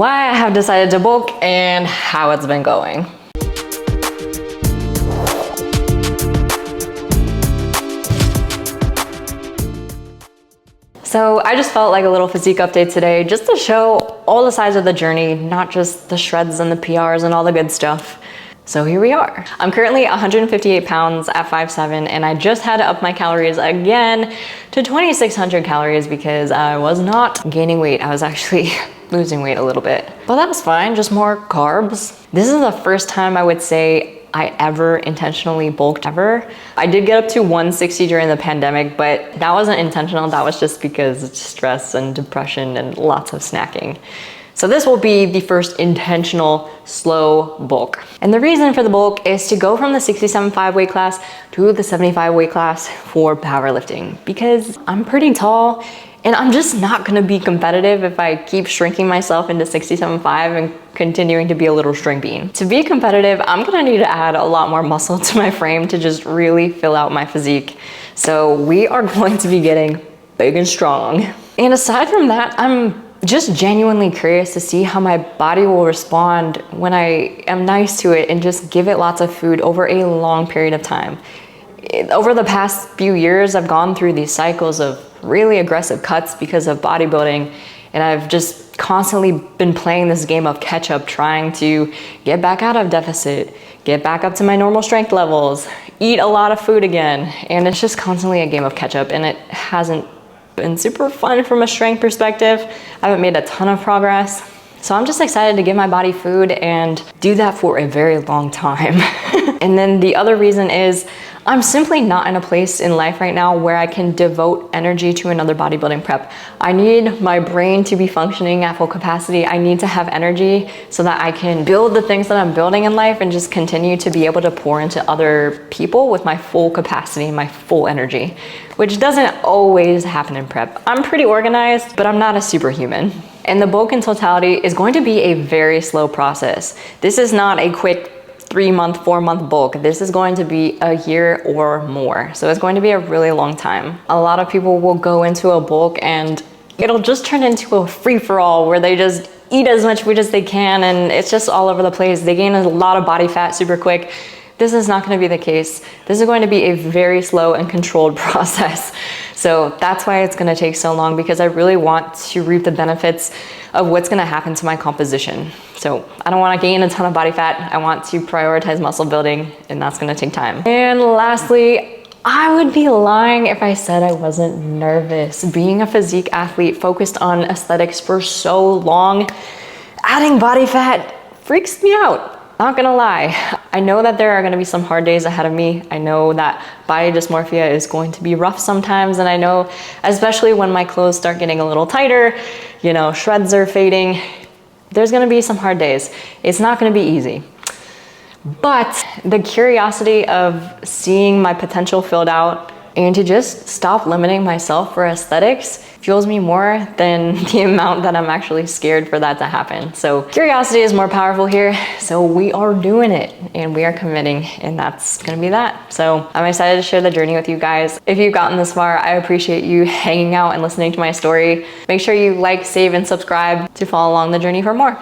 why I have decided to bulk, and how it's been going. So I just felt like a little physique update today, just to show all the sides of the journey, not just the shreds and the PRs and all the good stuff. So here we are. I'm currently 158 pounds at 5'7", and I just had to up my calories again to 2,600 calories because I was not gaining weight. I was actually losing weight a little bit, but that's fine, just more carbs. This is the first time I would say I ever intentionally bulked ever. I did get up to 160 during the pandemic, but that wasn't intentional. That was just because of stress and depression and lots of snacking. So this will be the first intentional slow bulk. And the reason for the bulk is to go from the 67.5 weight class to the 75 weight class for powerlifting, because I'm pretty tall and I'm just not gonna be competitive if I keep shrinking myself into 67.5 and continuing to be a little string bean. To be competitive, I'm gonna need to add a lot more muscle to my frame to just really fill out my physique. So we are going to be getting big and strong. And aside from that, I'm just genuinely curious to see how my body will respond when I am nice to it and just give it lots of food over a long period of time. Over the past few years, I've gone through these cycles of really aggressive cuts because of bodybuilding, and I've just constantly been playing this game of catch up, trying to get back out of deficit, get back up to my normal strength levels, eat a lot of food again, and it's just constantly a game of catch up, and it hasn't been super fun from a strength perspective. I haven't made a ton of progress, so I'm just excited to give my body food and do that for a very long time. And then the other reason is I'm simply not in a place in life right now where I can devote energy to another bodybuilding prep. I need my brain to be functioning at full capacity. I need to have energy so that I can build the things that I'm building in life and just continue to be able to pour into other people with my full capacity, my full energy, which doesn't always happen in prep. I'm pretty organized, but I'm not a superhuman. And the bulk in totality is going to be a very slow process. This is not a quick 3-month, 4-month bulk. This is going to be a year or more. So it's going to be a really long time. A lot of people will go into a bulk and it'll just turn into a free-for-all where they just eat as much food as they can and it's just all over the place. They gain a lot of body fat super quick. This is not going to be the case. This is going to be a very slow and controlled process. So that's why it's going to take so long, because I really want to reap the benefits of what's going to happen to my composition. So I don't want to gain a ton of body fat. I want to prioritize muscle building, and that's going to take time. And lastly, I would be lying if I said I wasn't nervous. Being a physique athlete focused on aesthetics for so long, adding body fat freaks me out. Not gonna lie, I know that there are gonna be some hard days ahead of me. I know that body dysmorphia is going to be rough sometimes, and I know, especially when my clothes start getting a little tighter, you know, shreds are fading, there's gonna be some hard days. It's not gonna be easy. But the curiosity of seeing my potential filled out and to just stop limiting myself for aesthetics fuels me more than the amount that I'm actually scared for that to happen. So curiosity is more powerful here. So we are doing it and we are committing, and that's gonna be that. So I'm excited to share the journey with you guys. If you've gotten this far, I appreciate you hanging out and listening to my story. Make sure you like, save, and subscribe to follow along the journey for more.